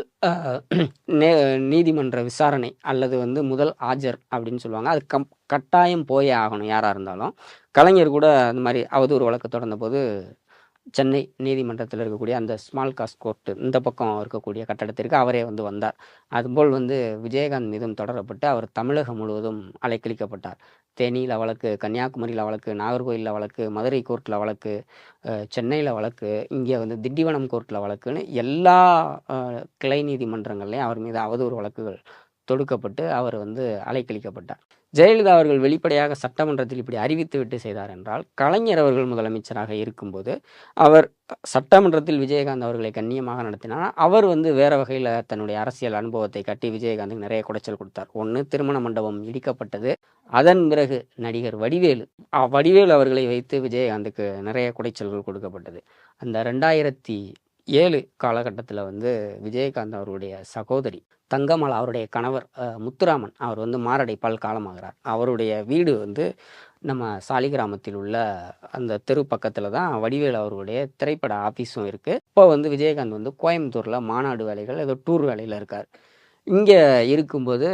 B: நீதிமன்ற விசாரணை அல்லது வந்து முதல் ஆஜர் அப்படின்னு சொல்லுவாங்க, அது கட்டாயம் போயே ஆகணும் யாராக இருந்தாலும். கலைஞர் கூட அந்த மாதிரி அவதூறு வழக்கு தொடர்ந்த போது சென்னை நீதிமன்றத்தில் இருக்கக்கூடிய அந்த ஸ்மால் காஸ் கோர்ட்டு இந்த பக்கம் இருக்கக்கூடிய கட்டடத்திற்கு அவரே வந்து வந்தார். அதுபோல் வந்து விஜயகாந்த் மீதும் தொடரப்பட்டு அவர் தமிழகம் முழுவதும் அலைக்கழிக்கப்பட்டார். தேனியில் வழக்கு, கன்னியாகுமரியில் வழக்கு, நாகர்கோயிலில் வழக்கு, மதுரை கோர்ட்டில் வழக்கு, சென்னையில் வழக்கு, இங்கே வந்து திண்டிவனம் கோர்ட்டில் வழக்குன்னு எல்லா கிளை நீதிமன்றங்கள்லையும் அவர் மீது அவதூறு வழக்குகள் தொடுக்கப்பட்டு அவர் வந்து அலைக்கழிக்கப்பட்டார். ஜெயலலிதா அவர்கள் வெளிப்படையாக சட்டமன்றத்தில் இப்படி அறிவித்து விட்டு செய்தார் என்றால், கலைஞர் அவர்கள் முதலமைச்சராக இருக்கும்போது அவர் சட்டமன்றத்தில் விஜயகாந்த் அவர்களை கண்ணியமாக நடத்தினார். அவர் வந்து வேற வகையில் தன்னுடைய அரசியல் அனுபவத்தை கட்டி விஜயகாந்துக்கு நிறைய குடைச்சல் கொடுத்தார். ஒன்று, திருமண மண்டபம் இடிக்கப்பட்டது. அதன் பிறகு நடிகர் வடிவேலு அவர்களை வைத்து விஜயகாந்துக்கு நிறைய குடைச்சல்கள் கொடுக்கப்பட்டது. அந்த 2007 காலகட்டத்தில் வந்து விஜயகாந்த் அவருடைய சகோதரி தங்கம்மாள், அவருடைய கணவர் முத்துராமன், அவர் வந்து மாரடைப்பால் காலமாகிறார். அவருடைய வீடு வந்து நம்ம சாலிகிராமத்தில் உள்ள அந்த தெரு பக்கத்தில் தான் வடிவேலு அவருடைய திரைப்பட ஆஃபீஸும் இருக்குது. இப்போ வந்து விஜயகாந்த் வந்து கோயம்புத்தூரில் மாநாடு வேலைகள் ஏதோ டூர் வேலையில் இருக்கார். இங்கே இருக்கும்போது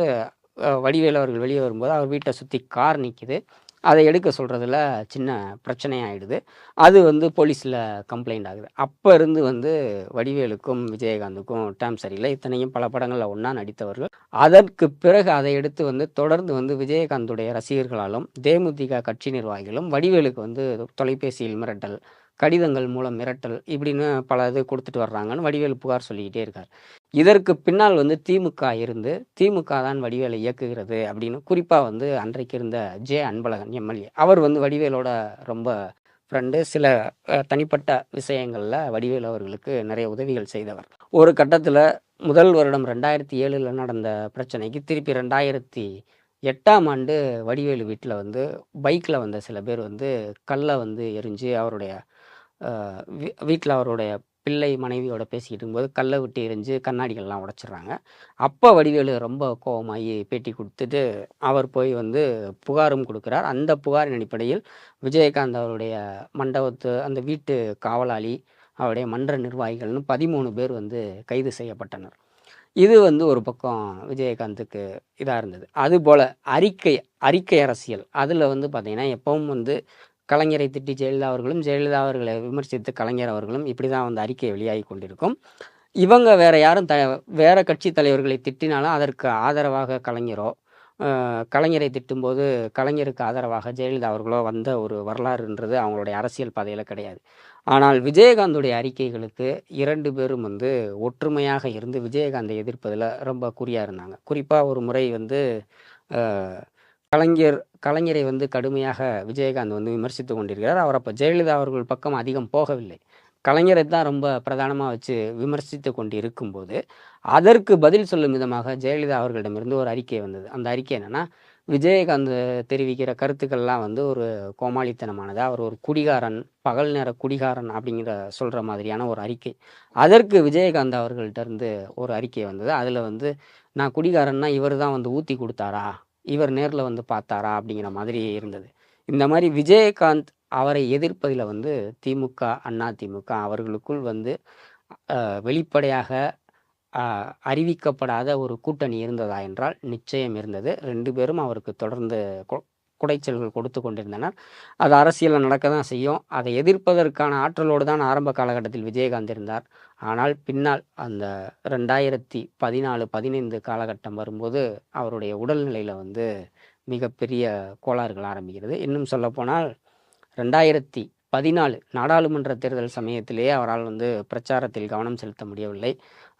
B: வடிவேலு அவர்கள் வெளியே வரும்போது அவர் வீட்டை சுற்றி கார் நிற்கிது. அதை எடுக்க சொல்கிறதுல சின்ன பிரச்சனையாயிடுது. அது வந்து போலீஸில் கம்ப்ளைண்ட் ஆகுது. அப்போ இருந்து வந்து வடிவேலுக்கும் விஜயகாந்துக்கும் டேம் சரியில்லை. இத்தனையும் பல படங்களில் ஒன்றா நடித்தவர்கள். அதற்கு பிறகு அதை எடுத்து வந்து தொடர்ந்து வந்து விஜயகாந்துடைய ரசிகர்களாலும் தேமுதிக கட்சி நிர்வாகிகளும் வடிவேலுக்கு வந்து தொலைபேசியில் மிரட்டல், கடிதங்கள் மூலம் மிரட்டல், இப்படின்னு பல இது கொடுத்துட்டு வர்றாங்கன்னு வடிவேலு புகார் சொல்லிக்கிட்டே இருக்கார். இதற்கு பின்னால் வந்து திமுக இருந்து திமுக தான் வடிவேலை இயக்குகிறது அப்படின்னு குறிப்பாக வந்து அன்றைக்கு இருந்த அன்பழகன் எம்எல்ஏ, அவர் வந்து வடிவேலோட ரொம்ப ஃப்ரெண்டு. சில தனிப்பட்ட விஷயங்களில் வடிவேலு அவர்களுக்கு நிறைய உதவிகள் செய்தவர். ஒரு கட்டத்தில் முதல் வருடம் 2007 நடந்த பிரச்சனைக்கு திருப்பி 2008ஆம் ஆண்டு வடிவேலு வீட்டில் வந்து பைக்கில் வந்த சில பேர் வந்து கல்லை வந்து எரிஞ்சு அவருடைய வீட்டில் அவருடைய பிள்ளை மனைவியோட பேசிக்கிட்டு இருக்கும்போது கல்லை விட்டு எரிஞ்சு கண்ணாடிகள்லாம் உடைச்சிடுறாங்க. அப்போ வடிவேலு ரொம்ப கோபமாகி பேட்டி கொடுத்துட்டு அவர் போய் வந்து புகாரும் கொடுக்குறார். அந்த புகாரின் அடிப்படையில் விஜயகாந்த் அவருடைய மண்டபத்து அந்த வீட்டு காவலாளி, அவருடைய மன்ற நிர்வாகிகள்னு 13 பேர் வந்து கைது செய்யப்பட்டனர். இது வந்து ஒரு பக்கம் விஜயகாந்துக்கு இதாக இருந்தது. அதுபோல் அறிக்கை அரசியல், அதில் வந்து பார்த்திங்கன்னா எப்பவும் வந்து கலைஞரை திட்டி ஜெயலலிதா அவர்களும், ஜெயலலிதா அவர்களை விமர்சித்து கலைஞர் அவர்களும் இப்படி தான் வந்து அறிக்கை வெளியாகி கொண்டிருக்கும். இவங்க வேற யாரும் வேற கட்சி தலைவர்களை திட்டினாலும் அதற்கு ஆதரவாக கலைஞரோ, கலைஞரை திட்டும்போது கலைஞருக்கு ஆதரவாக ஜெயலலிதா அவர்களோ வந்த ஒரு வரலாறுன்றது அவங்களுடைய அரசியல் பாதையில் கிடையாது. ஆனால் விஜயகாந்துடைய அறிக்கைகளுக்கு 2 பேரும் வந்து ஒற்றுமையாக இருந்து விஜயகாந்தை எதிர்ப்பதில் ரொம்ப குறியாக இருந்தாங்க. குறிப்பாக ஒரு முறை வந்து கலைஞரை வந்து கடுமையாக விஜயகாந்த் வந்து விமர்சித்து கொண்டிருக்கிறார். அவர் அப்போ ஜெயலலிதா அவர்கள் பக்கம் அதிகம் போகவில்லை. கலைஞரை தான் ரொம்ப பிரதானமாக வச்சு விமர்சித்து கொண்டு இருக்கும்போது அதற்கு பதில் சொல்லும் விதமாக ஜெயலலிதா அவர்களிடமிருந்து ஒரு அறிக்கை வந்தது. அந்த அறிக்கை என்னென்னா, விஜயகாந்த் தெரிவிக்கிற கருத்துக்கள்லாம் வந்து ஒரு கோமாளித்தனமானது, அவர் ஒரு குடிகாரன், பகல் நேர குடிகாரன் அப்படிங்கிற சொல்கிற மாதிரியான ஒரு அறிக்கை. அதற்கு விஜயகாந்த் அவர்கள்ட்ட இருந்து ஒரு அறிக்கை வந்தது. அதில் வந்து நான் குடிகாரன்னா இவர் தான் வந்து ஊற்றி கொடுத்தாரா, இவர் நேரில் வந்து பார்த்தாரா அப்படிங்கிற மாதிரி இருந்தது. இந்த மாதிரி விஜயகாந்த் அவரை எதிர்ப்பதில் வந்து திமுக, அதிமுக அவர்களுக்குள் வந்து வெளிப்படையாக அறிவிக்கப்படாத ஒரு கூட்டணி இருந்ததா என்றால் நிச்சயம் இருந்தது. 2 பேரும் அவருக்கு தொடர்ந்து குடைச்சல்கள் கொடுத்து கொண்டிருந்தனர். அது அரசியலில் நடக்க தான் செய்யும். அதை எதிர்ப்பதற்கான ஆற்றலோடு தான் ஆரம்ப காலகட்டத்தில் விஜயகாந்த் இருந்தார். ஆனால் பின்னால் அந்த 2014-15 காலகட்டம் வரும்போது அவருடைய உடல்நிலையில் வந்து மிகப்பெரிய கோளாறுகள் ஆரம்பிக்கிறது. இன்னும் சொல்லப்போனால் 2014 நாடாளுமன்ற தேர்தல் சமயத்திலேயே அவரால் வந்து பிரச்சாரத்தில் கவனம் செலுத்த முடியவில்லை.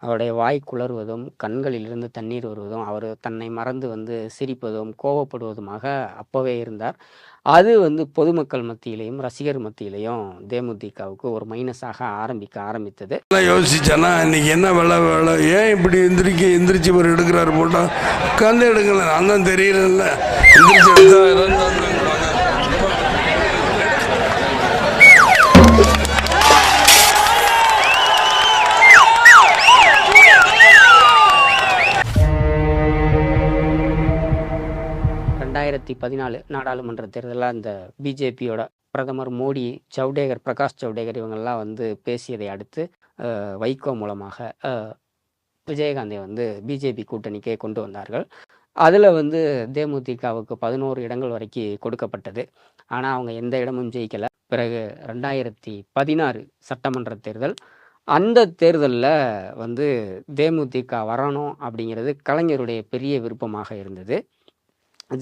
B: அவருடைய வாய் குளறுவதும், கண்களிலிருந்து தண்ணீர் வருவதும், அவர் தன்னை மறந்து வந்து சிரிப்பதும், கோபப்படுவதுமாக அப்போவே இருந்தார். அது வந்து பொதுமக்கள் மத்தியிலையும் ரசிகர் மத்தியிலையும் தேமுதிகவுக்கு ஒரு மைனஸாக ஆரம்பித்தது.
D: யோசிச்சேன்னா இன்னைக்கு என்ன வேலை ஏன் இப்படி எந்திரிச்சு ஒரு எடுக்கிறாரு போட்டா உட்காந்து எடுக்கல, நான் தான் தெரியல எந்திரிச்சு எடுத்தா
B: 2014 நாடாளுமன்ற தேர்தலில் அந்த பிஜேபியோட பிரதமர் மோடி, பிரகாஷ் ஜவ்டேகர் இவங்கெல்லாம் வந்து பேசியதை அடுத்து வைகோ மூலமாக விஜயகாந்தை வந்து பிஜேபி கூட்டணிக்கே கொண்டு வந்தார்கள். அதில் வந்து தேமுதிகவுக்கு 11 இடங்கள் வரைக்கும் கொடுக்கப்பட்டது. ஆனால் அவங்க எந்த இடமும் ஜெயிக்கலை. பிறகு 2016 சட்டமன்ற தேர்தல். அந்த தேர்தலில் வந்து தேமுதிக வரணும் அப்படிங்கிறது கலைஞருடைய பெரிய விருப்பமாக இருந்தது.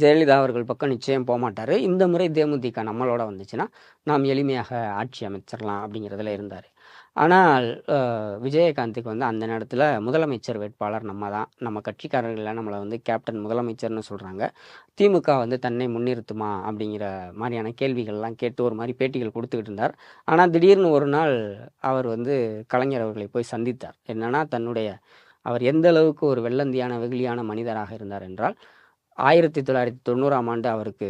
B: ஜெயலலிதா அவர்கள் பக்கம் நிச்சயம் போகமாட்டார். இந்த முறை தேமுதிக நம்மளோட வந்துச்சுன்னா நாம் எளிமையாக ஆட்சி அமைச்சிடலாம் அப்படிங்கிறதுல இருந்தார். ஆனால் விஜயகாந்துக்கு வந்து அந்த நேரத்தில் முதலமைச்சர் வேட்பாளர் நம்ம தான், நம்ம கட்சிக்காரர்கள் நம்மளை வந்து கேப்டன் முதலமைச்சர்னு சொல்கிறாங்க, திமுக வந்து தன்னை முன்னிறுத்துமா அப்படிங்கிற மாதிரியான கேள்விகள்லாம் கேட்டு ஒரு மாதிரி பேட்டிகள் கொடுத்துக்கிட்டு இருந்தார். ஆனால் திடீர்னு ஒரு நாள் அவர் வந்து கலைஞர் அவர்களை போய் சந்தித்தார். என்னன்னா அவர் எந்த அளவுக்கு ஒரு வெள்ளந்தியான வெகுளியான மனிதராக இருந்தார் என்றால், 1990ஆம் ஆண்டு அவருக்கு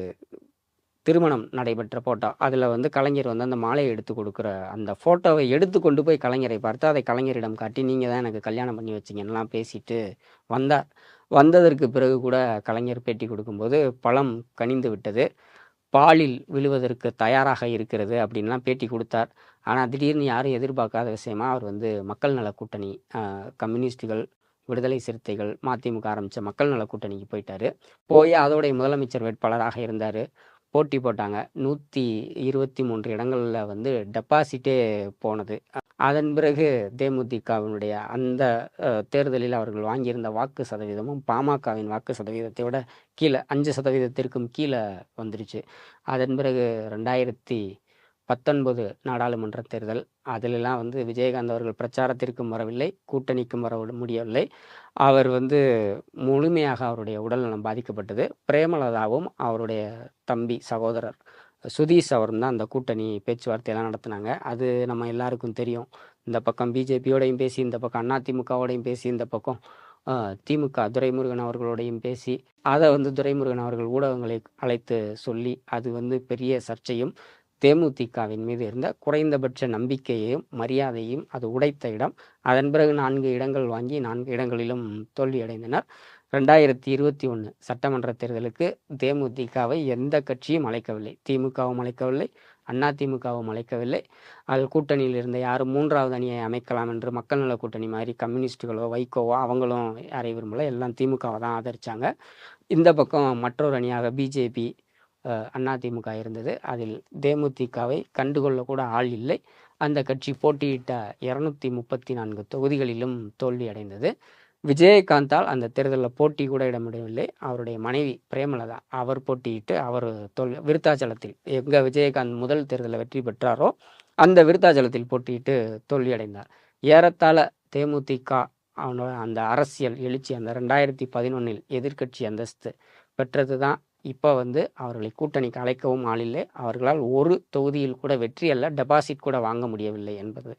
B: திருமணம் நடைபெற்ற ஃபோட்டோ, அதில் வந்து கலைஞர் வந்து அந்த மாலையை எடுத்து கொடுக்குற அந்த ஃபோட்டோவை எடுத்து கொண்டு போய் கலைஞரை பார்த்து அதை கலைஞரிடம் காட்டி நீங்கள் தான் எனக்கு கல்யாணம் பண்ணி வச்சிங்கன்னெலாம் பேசிட்டு வந்தார். வந்ததற்கு பிறகு கூட கலைஞர் பேட்டி கொடுக்கும்போது பழம் கனிந்து விட்டது, பாலில் விழுவதற்கு தயாராக இருக்கிறது அப்படின்லாம் பேட்டி கொடுத்தார். ஆனால் திடீர்னு யாரும் எதிர்பார்க்காத விஷயமா அவர் வந்து மக்கள் நல கூட்டணி, கம்யூனிஸ்டுகள், விடுதலை சிறுத்தைகள், மதிமுக ஆரம்பித்த மக்கள் நல கூட்டணிக்கு போயிட்டார். போய் அதோடைய முதலமைச்சர் வேட்பாளராக இருந்தார். போட்டி போட்டாங்க. 123 இடங்களில் வந்து டெபாசிட்டே போனது. அதன் பிறகு தேமுதிகவினுடைய அந்த தேர்தலில் அவர்கள் வாங்கியிருந்த வாக்கு சதவீதமும் பாமகவின் வாக்கு சதவீதத்தை விட கீழே 5% கீழே வந்துருச்சு. அதன் பிறகு 2019 நாடாளுமன்ற தேர்தல், அதிலெல்லாம் வந்து விஜயகாந்த் அவர்கள் பிரச்சாரத்திற்கும் வரவில்லை, கூட்டணிக்கும் வர முடியவில்லை. அவர் வந்து முழுமையாக அவருடைய உடல்நலம் பாதிக்கப்பட்டது. பிரேமலதாவும் அவருடைய தம்பி சகோதரர் சுதீஷ் அவரும் தான் அந்த கூட்டணி பேச்சுவார்த்தையெல்லாம் நடத்தினாங்க. அது நம்ம எல்லாருக்கும் தெரியும். இந்த பக்கம் பிஜேபியோடையும் பேசி, இந்த பக்கம் அதிமுகவோடையும் பேசி, இந்த பக்கம் திமுக துரைமுருகன் அவர்களோடையும் பேசி, அதை வந்து துரைமுருகன் அவர்கள் ஊடகங்களை அழைத்து சொல்லி, அது வந்து பெரிய சர்ச்சையும் தேமுதிகவின் மீது இருந்த குறைந்தபட்ச நம்பிக்கையையும் மரியாதையும் அது உடைத்த இடம். அதன் பிறகு 4 இடங்கள் வாங்கி 4 இடங்களிலும் தோல்வியடைந்தனர். 2021 சட்டமன்ற தேர்தலுக்கு தேமுதிகவை எந்த கட்சியும் அழைக்கவில்லை, திமுகவும் அழைக்கவில்லை, அதிமுகவும் அழைக்கவில்லை. அது கூட்டணியில் இருந்த யாரும் 3வது அணியை அமைக்கலாம் என்று மக்கள் நல கூட்டணி மாதிரி கம்யூனிஸ்டுகளோ வைகோவோ அவங்களும் யாரையும் விரும்பலை, எல்லாம் திமுகவை தான் ஆதரித்தாங்க. இந்த பக்கம் மற்றொரு அணியாக பிஜேபி, அதிமுக இருந்தது. அதில் தேமுதிகவை கண்டுகொள்ளக்கூட ஆள் இல்லை. அந்த கட்சி போட்டியிட்ட 234 தொகுதிகளிலும் தோல்வி அடைந்தது. விஜயகாந்தால் அந்த தேர்தலில் போட்டி கூட இட முடியவில்லை. அவருடைய மனைவி பிரேமலதா அவர் போட்டியிட்டு அவர் விருத்தாச்சலத்தில் எங்கே விஜயகாந்த் முதல் தேர்தலில் வெற்றி பெற்றாரோ அந்த விருத்தாச்சலத்தில் போட்டியிட்டு தோல்வியடைந்தார். ஏறத்தாழ தேமுதிக அவனோட அந்த அரசியல் எழுச்சி அந்த 2011 எதிர்க்கட்சி அந்தஸ்து பெற்றது தான் இப்போ வந்து அவர்களை கூட்டணிக்கு அழைக்கவும் ஆளில்லை. அவர்களால் ஒரு தொகுதியில் கூட வெற்றி அல்ல, டெபாசிட் கூட வாங்க முடியவில்லை என்பது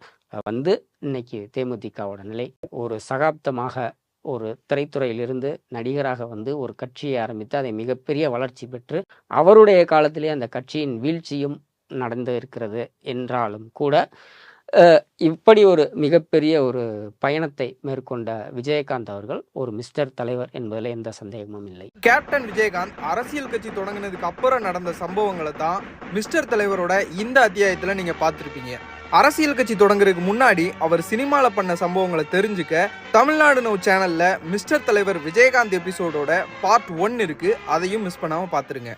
B: வந்து இன்னைக்கு தேமுதிகவோட நிலை. ஒரு சகாப்தமாக ஒரு திரைத்துறையிலிருந்து நடிகராக வந்து ஒரு கட்சியை ஆரம்பித்து அதை மிகப்பெரிய வளர்ச்சி பெற்று அவருடைய காலத்திலே அந்த கட்சியின் வீழ்ச்சியும் நடந்து இருக்கிறது என்றாலும் கூட இப்படி ஒரு மிகப்பெரிய ஒரு பயணத்தை மேற்கொண்ட விஜயகாந்த் அவர்கள் ஒரு மிஸ்டர் தலைவர் என்பதில் எந்த சந்தேகமும் இல்லை.
A: கேப்டன் விஜயகாந்த் அரசியல் கட்சி தொடங்கினதுக்கு அப்புறம் நடந்த சம்பவங்களை தான் மிஸ்டர் தலைவரோட இந்த அத்தியாயத்தில் நீங்கள் பார்த்துருப்பீங்க. அரசியல் கட்சி தொடங்குறதுக்கு முன்னாடி அவர் சினிமாவில் பண்ண சம்பவங்களை தெரிஞ்சுக்க தமிழ்நாடு நவ் சேனலில் மிஸ்டர் தலைவர் விஜயகாந்த் எபிசோடோட பார்ட் 1 இருக்கு. அதையும் மிஸ் பண்ணாமல் பார்த்துருங்க.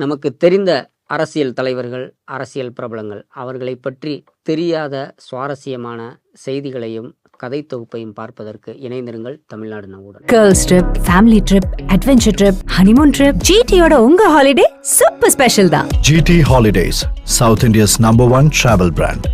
B: நமக்கு தெரிந்த அரசியல் தலைவர்கள், அரசியல் பிரபலங்கள், அவர்களை பற்றி தெரியாத சுவாரஸ்யமான செய்திகளையும் கதை தொகுப்பையும் பார்ப்பதற்கு இணைந்திருங்கள் தமிழ்நாடு நவ்வுடன்.
E: Girls trip, family trip, adventure trip, honeymoon trip, GTயோட உங்க ஹாலிடே சூப்பர் ஸ்பெஷல் தான்.
F: GT Holidays, South India's #1 travel brand.